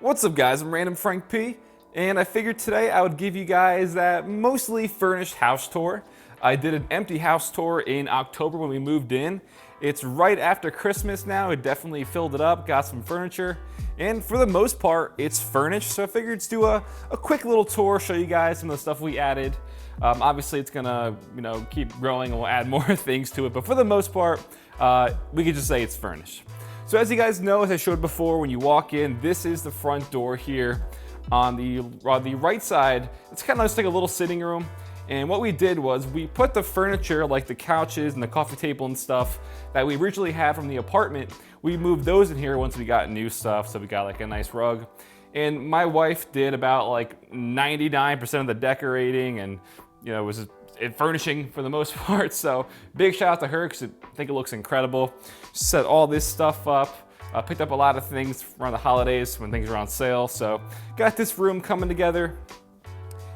What's up guys, I'm randomfrankp, and I figured today I would give you guys that mostly furnished house tour. I did an empty house tour in October when we moved in. It's right after Christmas now, it definitely filled it up, got some furniture, and for the most part, it's furnished, so I figured let's do a quick little tour, show you guys some of the stuff we added. Obviously it's gonna, keep growing and we'll add more things to it, but for the most part, we could just say it's furnished. So as you guys know, as I showed before, when you walk in, this is the front door here. On the right side, it's kind of just like a little sitting room. And what we did was we put the furniture, like the couches and the coffee table and stuff that we originally had from the apartment, we moved those in here once we got new stuff. So we got like a nice rug. And my wife did about like 99% of the decorating and, it was furnishing for the most part, so big shout out to her because I think it looks incredible. She set all this stuff up, picked up a lot of things around the holidays when things were on sale, so got this room coming together.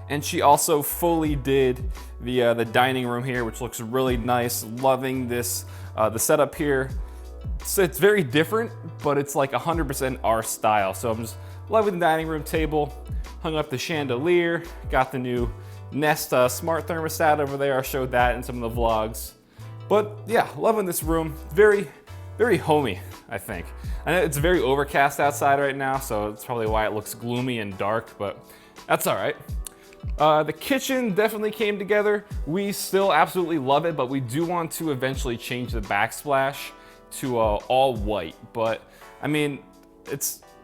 And she also fully did the dining room here, which looks really nice. Loving this, the setup here. So it's very different, but it's like 100% our style. So I'm just loving the dining room table, hung up the chandelier, got the new Nest smart thermostat over there. I showed that in some of the vlogs. But yeah, loving this room. Very, very homey, I think. I know it's very overcast outside right now, so it's probably why it looks gloomy and dark, but that's all right. The kitchen definitely came together. We still absolutely love it, but we do want to eventually change the backsplash to all white. But I mean,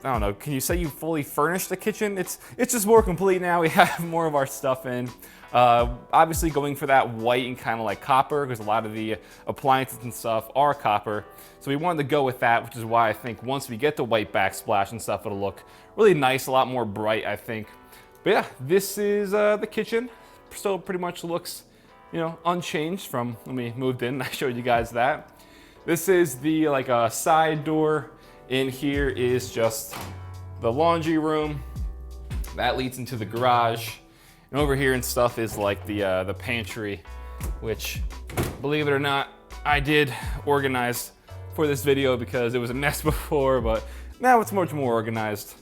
I don't know, can you say you fully furnished the kitchen? It's just more complete now. We have more of our stuff in. Obviously going for that white and kind of like copper because a lot of the appliances and stuff are copper. So we wanted to go with that, which is why I think once we get the white backsplash and stuff, it'll look really nice, a lot more bright, I think. But yeah, this is the kitchen. Still pretty much looks, unchanged from when we moved in. I showed you guys that. This is the side door. In here is just the laundry room. That leads into the garage. And over here and stuff is like the pantry, which, believe it or not, I did organize for this video because it was a mess before, but now it's much more organized.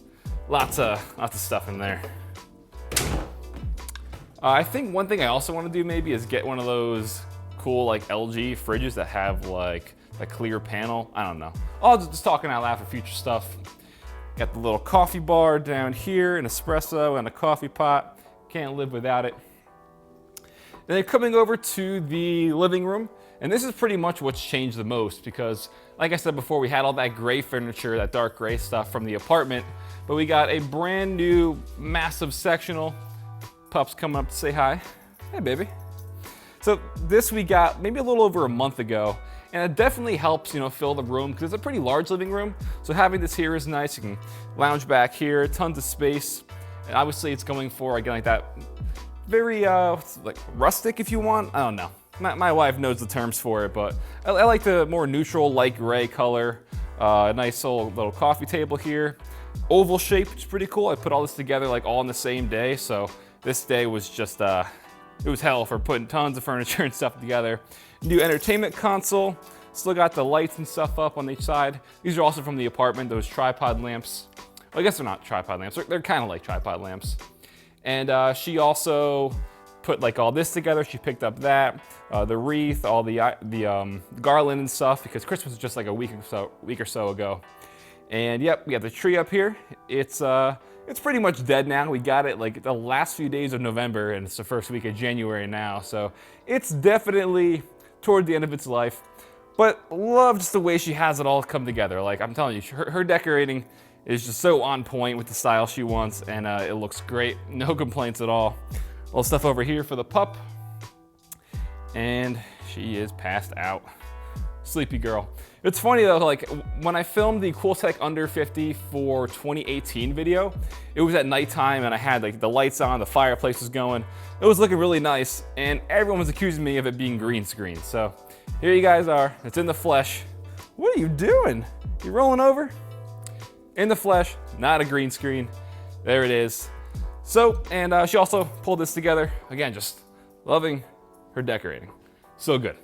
Lots of stuff in there. I think one thing I also want to do maybe is get one of those cool LG fridges that have a clear panel. I don't know. I'll just talking out loud for future stuff. Got the little coffee bar down here, an espresso and a coffee pot. Can't live without it. And then coming over to the living room, and this is pretty much what's changed the most because, like I said before, we had all that gray furniture, that dark gray stuff from the apartment, but we got a brand new massive sectional. Pup's coming up to say hi. Hey, baby. So this we got maybe a little over a month ago. And it definitely helps, fill the room because it's a pretty large living room. So having this here is nice. You can lounge back here, tons of space. And obviously it's going for, again, like that very, rustic if you want. I don't know. My wife knows the terms for it, but I like the more neutral light gray color. Nice little coffee table here. Oval shape, which is pretty cool. I put all this together all on the same day. So this day was just, it was hell for putting tons of furniture and stuff together. New entertainment console. Still got the lights and stuff up on each side. These are also from the apartment, those tripod lamps. Well, I guess they're not tripod lamps. They're kind of like tripod lamps. And she also put all this together. She picked up that, the wreath, all the garland and stuff because Christmas was just like a week or so ago. And yep, we have the tree up here. It's pretty much dead now. We got it the last few days of November and it's the first week of January now. So it's definitely toward the end of its life, but love just the way she has it all come together. I'm telling you, her decorating is just so on point with the style she wants and it looks great. No complaints at all. Little stuff over here for the pup. And she is passed out. Sleepy girl. It's funny though, when I filmed the Cool Tech Under 50 for 2018 video, it was at nighttime and I had the lights on, the fireplace was going. It was looking really nice and everyone was accusing me of it being green screen. So here you guys are, it's in the flesh. What are you doing? You rolling over? In the flesh, not a green screen. There it is. So, and she also pulled this together. Again, just loving her decorating. So good.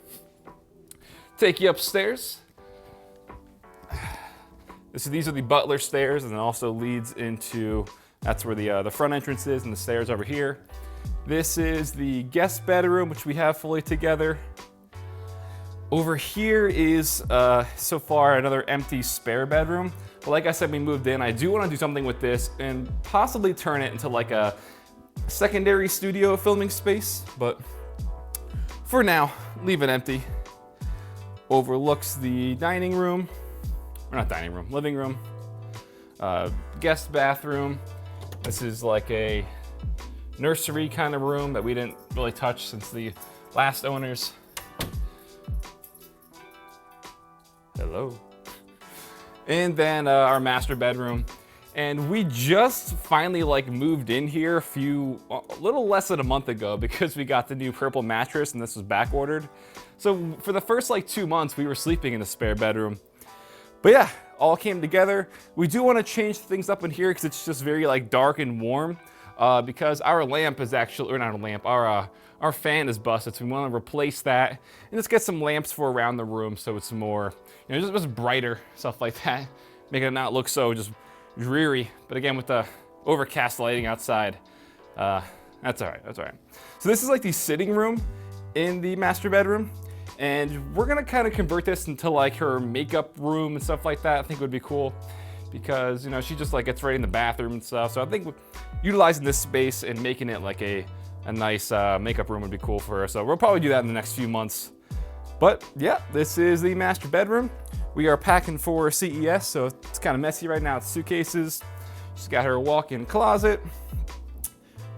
Take you upstairs. These are the butler stairs, and it also leads into, that's where the front entrance is, and the stairs over here. This is the guest bedroom, which we have fully together. Over here is, so far, another empty spare bedroom. But like I said, we moved in. I do want to do something with this and possibly turn it into like a secondary studio filming space. But for now, leave it empty. Overlooks the dining room, or not dining room, living room, guest bathroom. This is like a nursery kind of room that we didn't really touch since the last owners. Hello. And then our master bedroom. And we just finally like moved in here a little less than a month ago because we got the new purple mattress and this was back ordered. So for the first like 2 months, we were sleeping in the spare bedroom. But yeah, all came together. We do want to change things up in here because it's just very like dark and warm because our lamp is actually, or not a lamp, our fan is busted. So we want to replace that and just get some lamps for around the room so it's more, you know, just brighter, stuff like that. Make it not look so just dreary, but again, with the overcast lighting outside, that's all right, that's all right. So this is like the sitting room in the master bedroom, and we're gonna kind of convert this into like her makeup room and stuff like that. I think would be cool because, you know, she just like gets ready in the bathroom and stuff. So I think utilizing this space and making it like a nice makeup room would be cool for her. So we'll probably do that in the next few months. But yeah, this is the master bedroom. We are packing for CES, so it's kind of messy right now. It's suitcases. She's got her walk-in closet.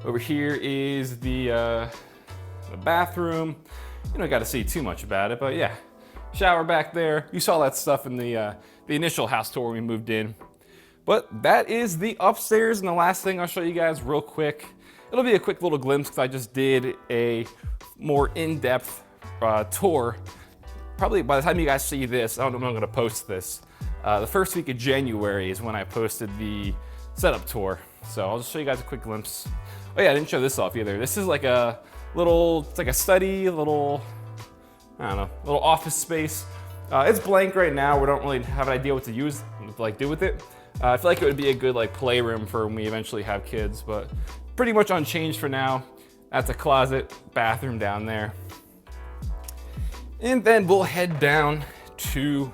Over here is the bathroom. You don't got to see too much about it, but yeah. Shower back there. You saw that stuff in the initial house tour when we moved in. But that is the upstairs, and the last thing I'll show you guys real quick. It'll be a quick little glimpse because I just did a more in-depth tour. Probably by the time you guys see this, I don't know when I'm gonna post this. The first week of January is when I posted the setup tour. So I'll just show you guys a quick glimpse. Oh yeah, I didn't show this off either. This is like a little, it's like a study, I don't know, little office space. It's blank right now. We don't really have an idea what to use, like do with it. I feel like it would be a good like playroom for when we eventually have kids, but pretty much unchanged for now. That's a closet, bathroom down there. And then we'll head down to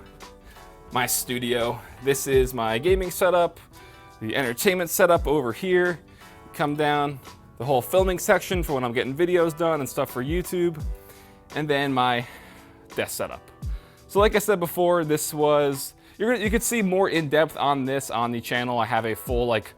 my studio. This is my gaming setup, the entertainment setup over here. Come down, the whole filming section for when I'm getting videos done and stuff for YouTube. And then my desk setup. So like I said before, this was, you could see more in depth on this on the channel. I have a full like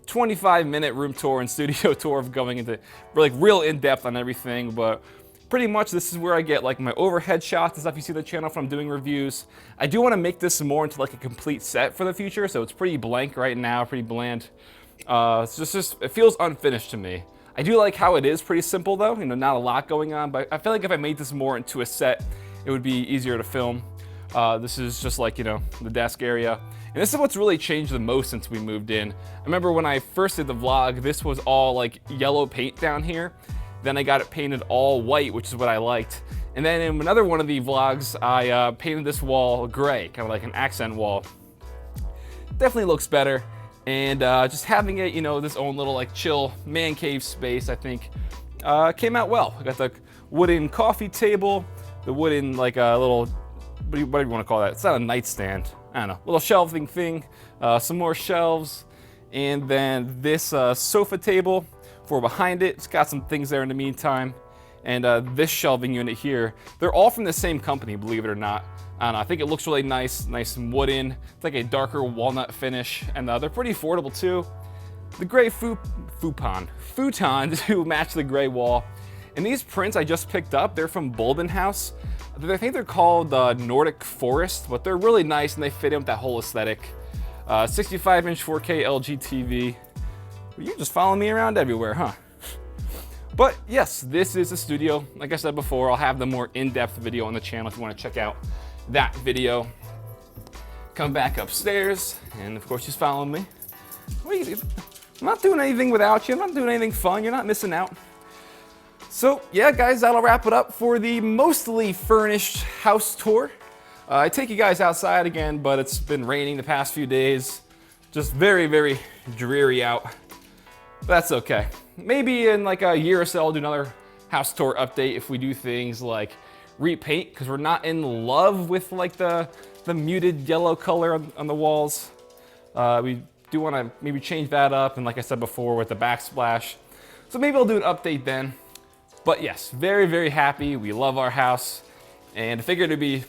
25-minute room tour and studio tour of going into like real in depth on everything, but pretty much this is where I get like my overhead shots and stuff you see on the channel from doing reviews. I do want to make this more into like a complete set for the future, so it's pretty blank right now, pretty bland. It's just it feels unfinished to me. I do like how it is pretty simple though, you know, not a lot going on, but I feel like if I made this more into a set, it would be easier to film. This is just like, you know, the desk area. And this is what's really changed the most since we moved in. I remember when I first did the vlog, this was all like yellow paint down here. Then I got it painted all white, which is what I liked. And then in another one of the vlogs, I painted this wall gray, kind of like an accent wall. Definitely looks better. And just having it, you know, this own little like chill man cave space, I think came out well. I got the wooden coffee table, the wooden like a little, whatever you want to call that. It's not a nightstand, I don't know, little shelving thing, some more shelves, and then this sofa table for behind it. It's got some things there in the meantime. And this shelving unit here, they're all from the same company, believe it or not. I don't know, I think it looks really nice and wooden. It's like a darker walnut finish, and they're pretty affordable too. The gray futon to match the gray wall. And these prints I just picked up, they're from Bulben House. I think they're called Nordic Forest, but they're really nice and they fit in with that whole aesthetic. 65-inch 4K LG TV. You're just following me around everywhere, huh? But yes, this is a studio. Like I said before, I'll have the more in-depth video on the channel if you want to check out that video. Come back upstairs, and of course she's following me. I'm not doing anything without you. I'm not doing anything fun. You're not missing out. So yeah, guys, that'll wrap it up for the mostly furnished house tour. I take you guys outside again, but it's been raining the past few days. Just very, very dreary out. That's okay. Maybe in like a year or so, I'll do another house tour update if we do things like repaint, because we're not in love with like the muted yellow color on the walls. We do want to maybe change that up, and like I said before, with the backsplash. So maybe I'll do an update then. But yes, very, very happy. We love our house, and I figured it'd be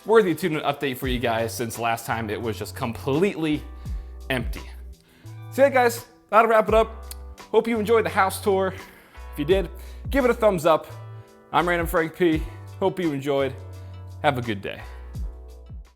worthy to do an update for you guys since last time it was just completely empty. So yeah, guys, that'll wrap it up. Hope you enjoyed the house tour. If you did, give it a thumbs up. I'm Random Frank P. Hope you enjoyed. Have a good day.